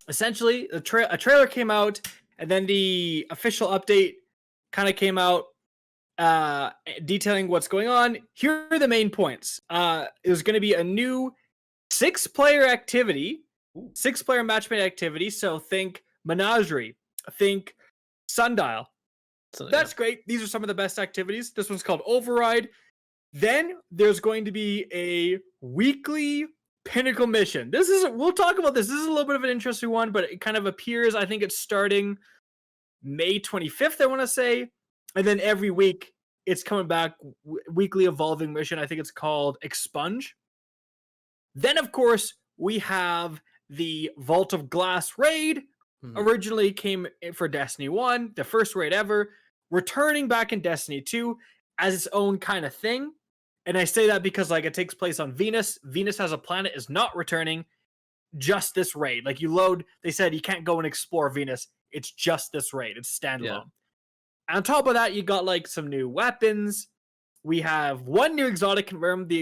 essentially a trailer came out, and then the official update kind of came out, detailing what's going on. Here are the main points. There's going to be a new 6-player activity, 6-player matchmade activity. So think Menagerie, think Sundial. So, that's great. These are some of the best activities. This one's called Override. Then there's going to be a weekly Pinnacle mission. We'll talk about this. This is a little bit of an interesting one, but it kind of appears, I think it's starting May 25th, I want to say. And then every week it's coming back, weekly evolving mission. I think it's called Expunge. Then, of course, we have the Vault of Glass raid. Originally came for Destiny 1, the first raid ever, returning back in Destiny 2 as its own kind of thing. And I say that because like it takes place on Venus. Venus as a planet is not returning, just this raid. Like you load, they said you can't go and explore Venus. It's just this raid. It's standalone. Yeah. And on top of that, you got like some new weapons. We have one new exotic confirmed.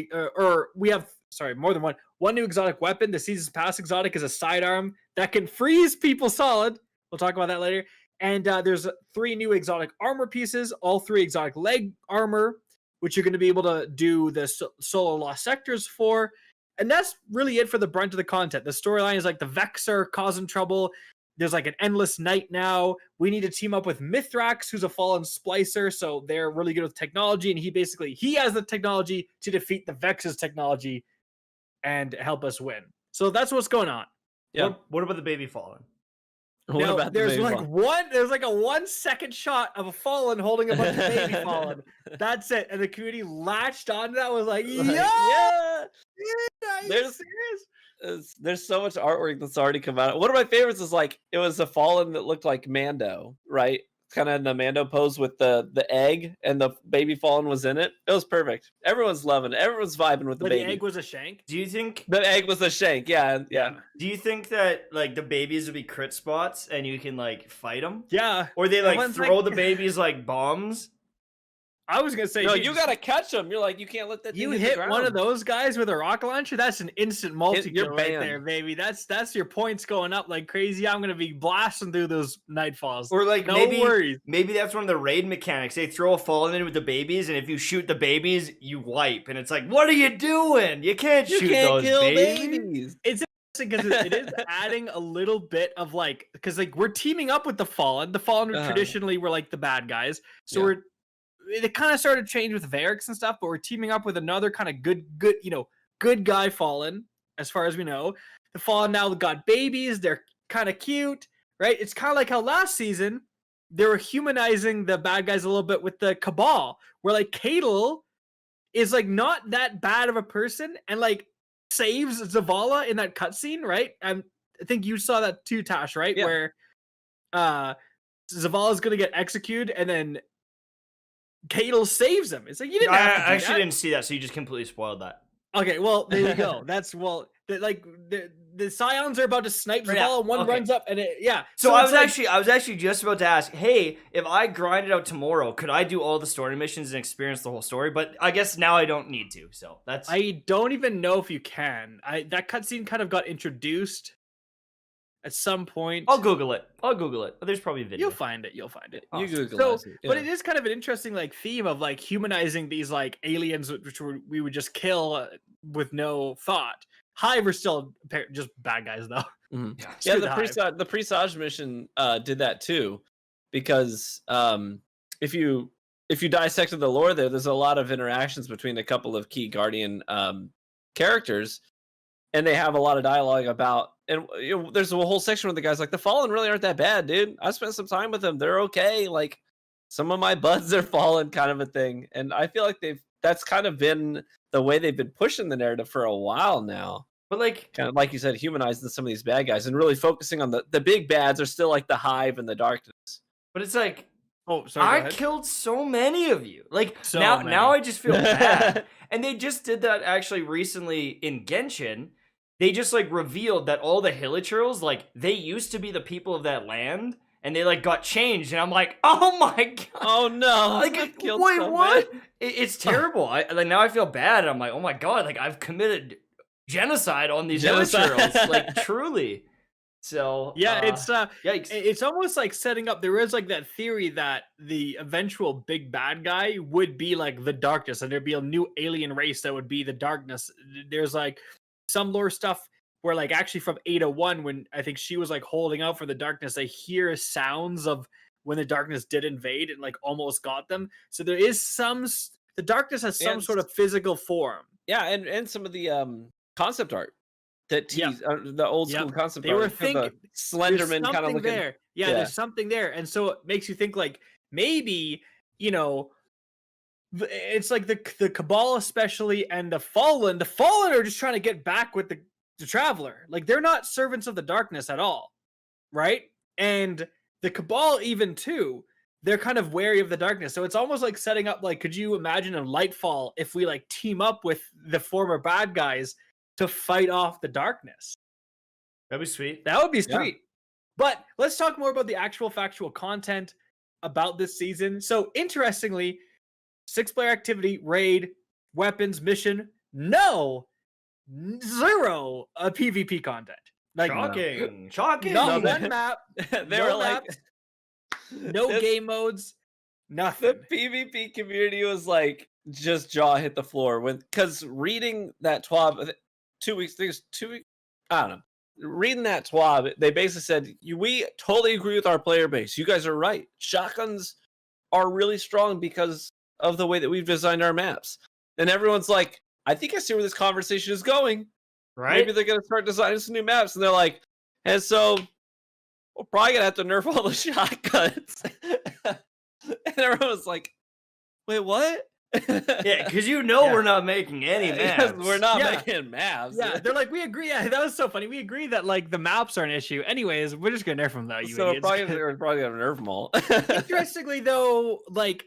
More than one. One new exotic weapon. The Seasons Pass exotic is a sidearm that can freeze people solid. We'll talk about that later. And there's 3 new exotic armor pieces, all 3 exotic leg armor, which you're going to be able to do the solo lost sectors for. And that's really it for the brunt of the content. The storyline is like the Vexer causing trouble. There's like an endless night now. We need to team up with Mithrax, who's a fallen Splicer, so they're really good with technology, and he has the technology to defeat the Vex's technology and help us win. So that's what's going on. Yeah. What about the baby fallen? There's like a 1-second shot of a fallen holding a bunch of baby fallen. That's it. And the community latched onto that, was like, yeah. There's so much artwork that's already come out. One of my favorites is like, it was a fallen that looked like Mando, right? Kind of in the Mando pose with the egg, and the baby fallen was in it. It was perfect. Everyone's loving it. Everyone's vibing with the baby. The egg was a shank? Do you think the egg was a shank? Yeah. Do you think that like the babies would be crit spots and you can like fight them? Yeah. Or they like throw the babies like bombs? I was gonna say, no, you gotta catch them. You're like, you can't let that. You hit one of those guys with a rocket launcher. That's an instant multi-kill right there, baby. That's your points going up like crazy. I'm gonna be blasting through those nightfalls. Or like no worries. Maybe that's one of the raid mechanics. They throw a fallen in with the babies, and if you shoot the babies, you wipe. And it's like, what are you doing? You can't shoot those babies. It's because it is adding a little bit of like, because like we're teaming up with the fallen. The fallen traditionally were like the bad guys, so it kind of started to change with Varix and stuff, but we're teaming up with another kind of good guy fallen, as far as we know. The fallen now got babies. They're kind of cute, right? It's kind of like how last season they were humanizing the bad guys a little bit with the Cabal, where like Cabal is like not that bad of a person and like saves Zavala in that cutscene, right? I think you saw that too, Tash, right? Yeah. Where Zavala's gonna get executed and then Cabal saves him. It's like, you didn't have to do I actually didn't see that, so you just completely spoiled that. Okay, well, there you go. That's, the Scions are about to snipe Zavala, one runs up, and So I was actually just about to ask, hey, if I grind it out tomorrow, could I do all the story missions and experience the whole story? But I guess now I don't need to, so that's... I don't even know if you can. That cutscene kind of got introduced at some point. I'll Google it. There's probably a video. You'll find it. You Google it. But it is kind of an interesting like theme of like humanizing these like aliens, which we would just kill with no thought. Hive are still just bad guys though. Mm-hmm. Yeah, the Presage mission did that too, because if you dissected the lore there's a lot of interactions between a couple of key Guardian characters, and they have a lot of dialogue about. And there's a whole section where the guy's like, the Fallen really aren't that bad, dude. I spent some time with them. They're okay. Like, some of my buds are Fallen, kind of a thing. And I feel like that's kind of been the way they've been pushing the narrative for a while now. But like, kind of like you said, humanizing some of these bad guys and really focusing on the big bads are still like the Hive and the Darkness. But it's like, I killed so many of you. Like, now I just feel bad. And they just did that actually recently in Genshin. They just like revealed that all the Hilichurls, like they used to be the people of that land, and they like got changed. And I'm like, oh my god, oh no, like wait, what? It's terrible. Now I feel bad. I'm like, oh my god, like I've committed genocide on these Hilichurls, like truly. So yeah, yikes. it's almost like setting up. There is like that theory that the eventual big bad guy would be like the darkness, and there'd be a new alien race that would be the darkness. There's like some lore stuff where like actually from Ada 1, when I think she was like holding out for the darkness, they hear sounds of when the darkness did invade and like almost got them. So there is the darkness has some sort of physical form. Yeah, and some of the concept art that tease the old school concept they art. were thinking Slenderman kind of looking there. Yeah, there's something there, and so it makes you think like maybe it's like the Cabal especially and the Fallen. The Fallen are just trying to get back with the Traveler. Like they're not servants of the darkness at all, right? And the Cabal even too. They're kind of wary of the darkness. So it's almost like setting up, like, could you imagine a Lightfall if we like team up with the former bad guys to fight off the darkness? That'd be sweet. That would be sweet. Yeah. But let's talk more about the actual factual content about this season. So interestingly, 6-player activity, raid, weapons, mission, zero PvP content. Like, shocking. Not one map. They were like... No game modes, nothing. The PvP community was like, just jaw hit the floor because reading that TWAB 2 weeks, I don't know. Reading that TWAB, they basically said, we totally agree with our player base. You guys are right. Shotguns are really strong because of the way that we've designed our maps. And everyone's like, I think I see where this conversation is going. Right? Maybe they're going to start designing some new maps. And they're like, and so... we're probably gonna have to nerf all the shotguns. And everyone was like, wait, what? Yeah, because we're not making any maps. We're not making maps. Yeah, they're like, we agree. Yeah, that was so funny. We agree that like the maps are an issue. Anyways, we're just gonna nerf them though. You so idiots. we're probably gonna nerf them all. Interestingly though, like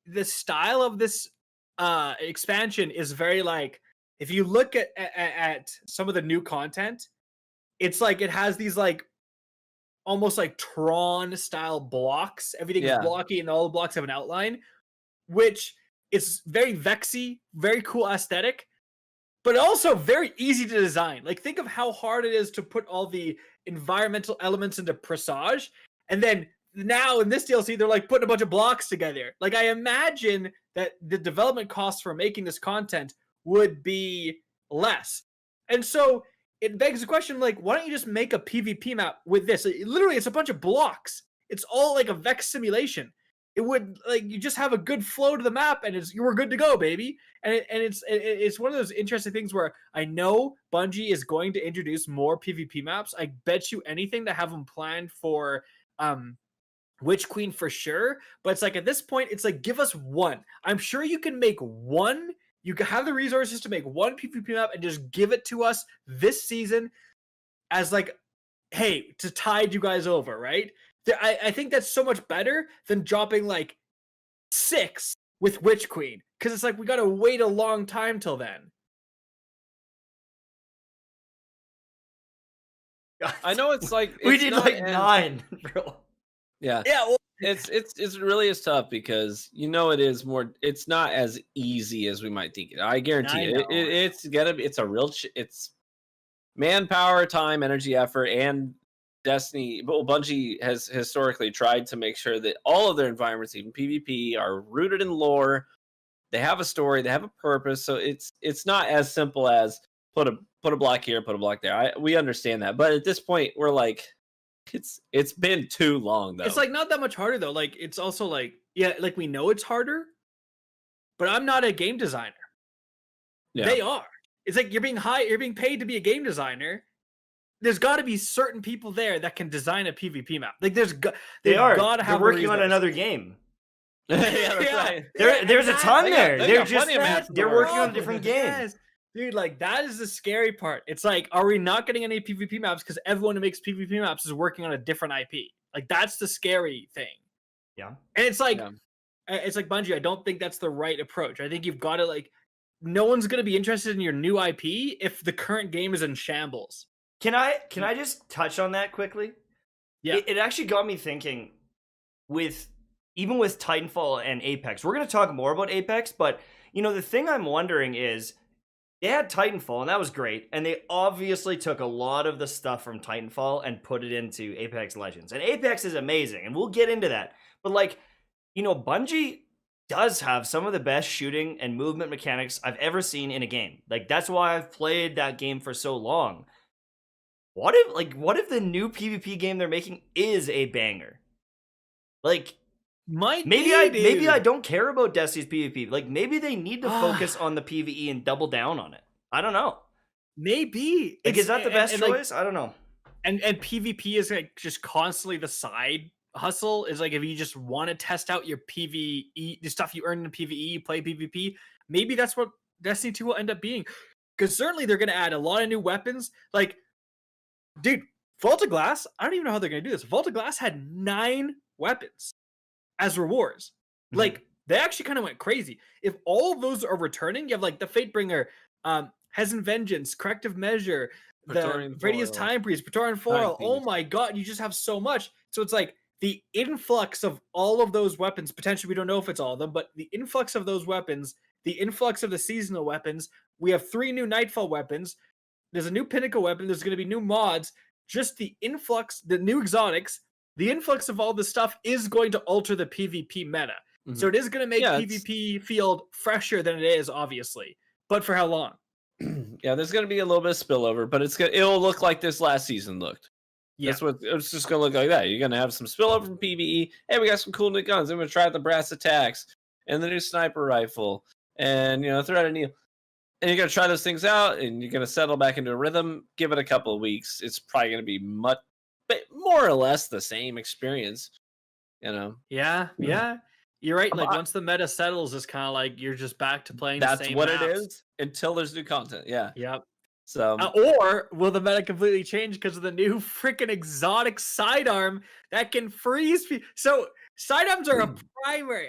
the style of this expansion is very like, if you look at some of the new content, it's like it has these like almost like Tron style blocks. Everything is blocky and all the blocks have an outline, which is very vexy, very cool aesthetic, but also very easy to design. Like think of how hard it is to put all the environmental elements into Presage. And then now in this DLC, they're like putting a bunch of blocks together. Like I imagine that the development costs for making this content would be less. And so it begs the question, like, why don't you just make a PvP map with this? Literally, it's a bunch of blocks. It's all like a Vex simulation. It would, like, you just have a good flow to the map, and you were good to go, baby. And it's one of those interesting things where I know Bungie is going to introduce more PvP maps. I bet you anything to have them planned for Witch Queen for sure. But it's like, at this point, it's like, give us one. I'm sure you can make one. You can have the resources to make one PvP map and just give it to us this season as like, hey, to tide you guys over, right? I think that's so much better than dropping like 6 with Witch Queen. Because it's like, we got to wait a long time till then. I know it's like... we did like 9, bro. Yeah. Yeah, well, it's really is tough because it is more. It's not as easy as we might think. I guarantee you, it's manpower, time, energy, effort, and Destiny. But Bungie has historically tried to make sure that all of their environments, even PvP, are rooted in lore. They have a story, they have a purpose. So it's not as simple as put a block here, put a block there. We understand that, but at this point, we're like. It's been too long though. It's like not that much harder though. Like it's also like, yeah, like we know it's harder, but I'm not a game designer. Yeah. They are. It's like you're being paid to be a game designer. There's got to be certain people there that can design a PvP map. Like they're working on another game. Right. There's a ton there. They're working on a different game. Yes. Dude, like, that is the scary part. It's like, are we not getting any PvP maps because everyone who makes PvP maps is working on a different IP? Like, that's the scary thing. Yeah. And it's like, Bungie, I don't think that's the right approach. I think you've got to, like, no one's going to be interested in your new IP if the current game is in shambles. Can I just touch on that quickly? Yeah. It actually got me thinking even with Titanfall and Apex. We're going to talk more about Apex, but, the thing I'm wondering is, they had Titanfall, and that was great. And they obviously took a lot of the stuff from Titanfall and put it into Apex Legends. And Apex is amazing, and we'll get into that. But like, Bungie does have some of the best shooting and movement mechanics I've ever seen in a game. Like, that's why I've played that game for so long. What if the new PvP game they're making is a banger? Like, maybe I don't care about Destiny's PvP. Like, maybe they need to focus on the PvE and double down on it. I don't know. Maybe. Like, is that the best choice? I don't know. And PvP is like just constantly the side hustle. Is like, if you just want to test out your PvE, the stuff you earn in PvE, you play PvP. Maybe that's what Destiny 2 will end up being. Because certainly they're going to add a lot of new weapons. Like, dude, Vault of Glass, I don't even know how they're going to do this. Vault of Glass had 9 weapons as rewards. Mm-hmm. Like, they actually kind of went crazy. If all of those are returning, you have like the Fatebringer, Hezen Vengeance, Corrective Measure, the Radius Time Priest, Praetorian Foil. Oh my god, you just have so much. So it's like the influx of all of those weapons, potentially we don't know if it's all of them, but the influx of those weapons, the influx of the seasonal weapons, we have 3 new Nightfall weapons, there's a new Pinnacle weapon, there's going to be new mods, just the influx, the new exotics, the influx of all this stuff is going to alter the PvP meta. Mm-hmm. So it is going to make PvP field fresher than it is, obviously. But for how long? Yeah, there's going to be a little bit of spillover, but it'll look like this last season looked. Yeah. That's what it's just going to look like. That you're going to have some spillover from PvE. Hey, we got some cool new guns. I'm going to try out the brass attacks and the new sniper rifle, and throw out a new. And you're going to try those things out, and you're going to settle back into a rhythm. Give it a couple of weeks. It's probably going to be much, but more or less the same experience. Yeah. You're right. Like, once the meta settles, it's kind of like you're just back to playing the same That's what maps. it is until there's new content. Yeah. Yep. So, or will the meta completely change because of the new freaking exotic sidearm that can freeze people? So sidearms are a primary,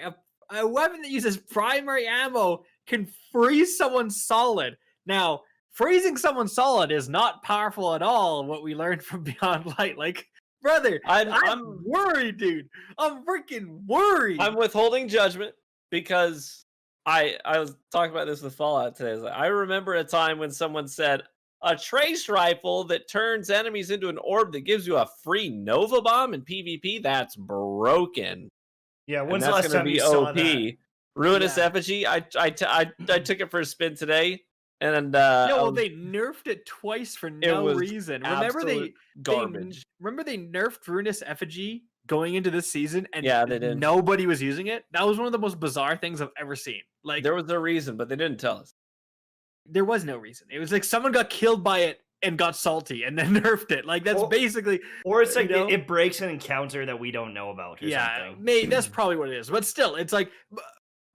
a weapon that uses primary ammo can freeze someone solid. Now, freezing someone solid is not powerful at all. What we learned from Beyond Light, like. Brother, I'm worried, dude. I'm freaking worried. I'm withholding judgment because I was talking about this with Fallout today. I remember a time when someone said a trace rifle that turns enemies into an orb that gives you a free Nova bomb in PvP. That's broken. Yeah, when's the last time you saw that? Ruinous Effigy. I took it for a spin today. And they nerfed it twice for no reason. Remember garbage. Remember they nerfed Ruinous Effigy going into this season, and they did. Nobody was using it. That was one of the most bizarre things I've ever seen. Like, there was no reason, but they didn't tell us. There was no reason. It was like someone got killed by it and got salty and then nerfed it. Like, that's basically, or it's like it breaks an encounter that we don't know about. Or something. Maybe that's probably what it is. But still, it's like.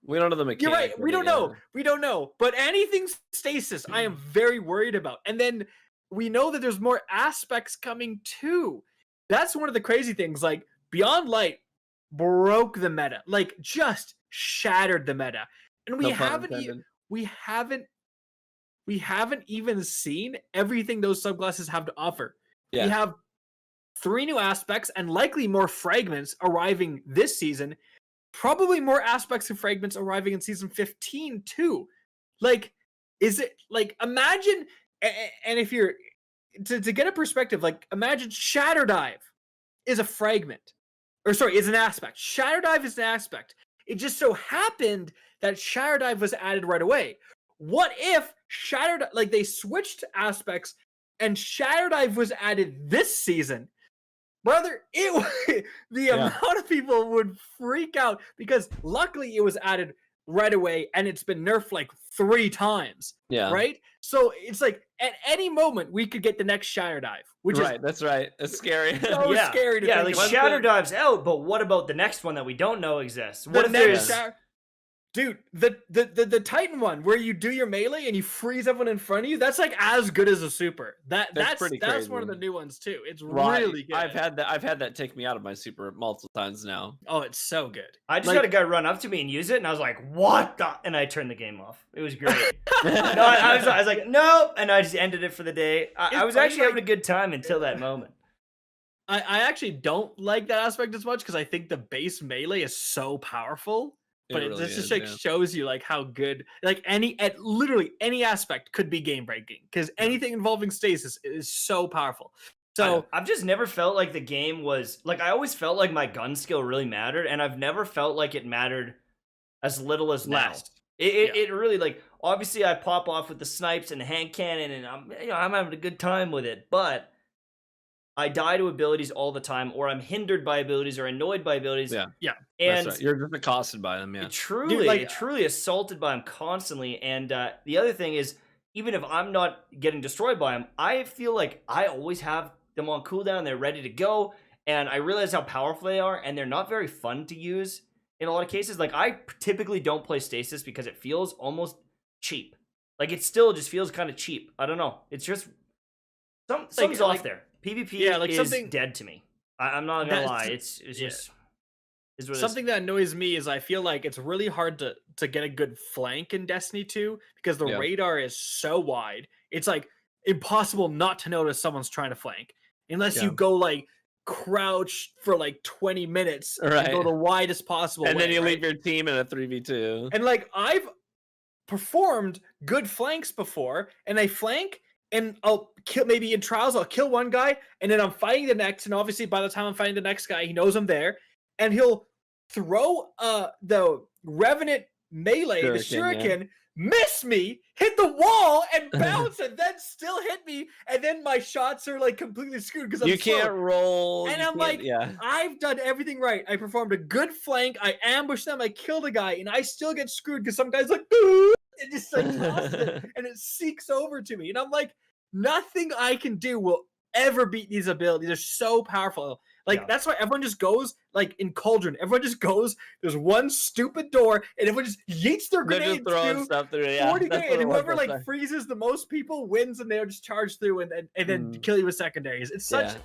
We don't know the mechanics. You're right. We don't know. We don't know. But anything Stasis, I am very worried about. And then we know that there's more aspects coming too. That's one of the crazy things. Like, Beyond Light broke the meta. Like, just shattered the meta. And we haven't even seen everything those subclasses have to offer. Yeah. We have 3 new aspects and likely more fragments arriving this season. Probably more aspects and fragments arriving in season 15 too. Like, is it like, imagine, and if you're to get a perspective, like, imagine Shatter Dive is a fragment, is an aspect. Shatter Dive is an aspect. It just so happened that Shatter Dive was added right away. What if they switched aspects and Shatter Dive was added this season? Brother, the amount of people would freak out because luckily it was added right away and it's been nerfed like 3 times. Yeah. Right? So it's like at any moment we could get the next Shatter Dive. That's right. It's scary. So scary to think like Shatter Dive's out, but what about the next one that we don't know exists? What if there's Dude, the Titan one where you do your melee and you freeze everyone in front of you, that's like as good as a super. That's one of the new ones too. It's really good. I've had that take me out of my super multiple times now. Oh, it's so good. I just had a guy run up to me and use it, and I was like, "What the?" And I turned the game off. It was great. I was like, "No," and I just ended it for the day. I was actually having a good time until that moment. I actually don't like that aspect as much because I think the base melee is so powerful. but it really just is, like yeah. shows you like how good like literally any aspect could be game breaking because anything involving stasis is so powerful. So I've just never felt like the game was like, I always felt like my gun skill really mattered, and I've never felt like it mattered as little as now. It really, like, obviously I pop off with the snipes and the hand cannon, and I'm having a good time with it, but I die to abilities all the time, or I'm hindered by abilities or annoyed by abilities. Yeah. And That's right. You're just accosted by them, yeah. Truly assaulted by them constantly. And the other thing is, even if I'm not getting destroyed by them, I feel like I always have them on cooldown. They're ready to go. And I realize how powerful they are, and they're not very fun to use in a lot of cases. Like, I typically don't play Stasis because it feels almost cheap. Like, it still just feels kind of cheap. I don't know. It's just something's off there. PvP is dead to me. I'm not gonna lie. It's just something that annoys me is I feel like it's really hard to get a good flank in Destiny 2 because the radar is so wide. It's like impossible not to notice someone's trying to flank unless you go like crouch for like 20 minutes and go the widest possible and way, then you leave your team in a 3v2. And like I've performed good flanks before, and I flank and I'll kill, maybe in trials I'll kill one guy and then I'm fighting the next, and obviously by the time I'm fighting the next guy he knows I'm there, and he'll throw the Revenant melee, the shuriken, miss me, hit the wall and bounce and then still hit me, and then my shots are like completely screwed because you can't roll, and I'm like, I've done everything right. I performed a good flank, I ambushed them, I killed a guy, and I still get screwed because some guy's like and just like tosses it, and it seeks over to me, and I'm like, nothing I can do will ever beat these abilities. They're so powerful. Like that's why everyone just goes like in Cauldron. Everyone just goes. There's one stupid door, and everyone just yeets their grenades through. Stuff through. And whoever like freezes the most people wins, and they'll just charge through and then kill you with secondaries. It's such.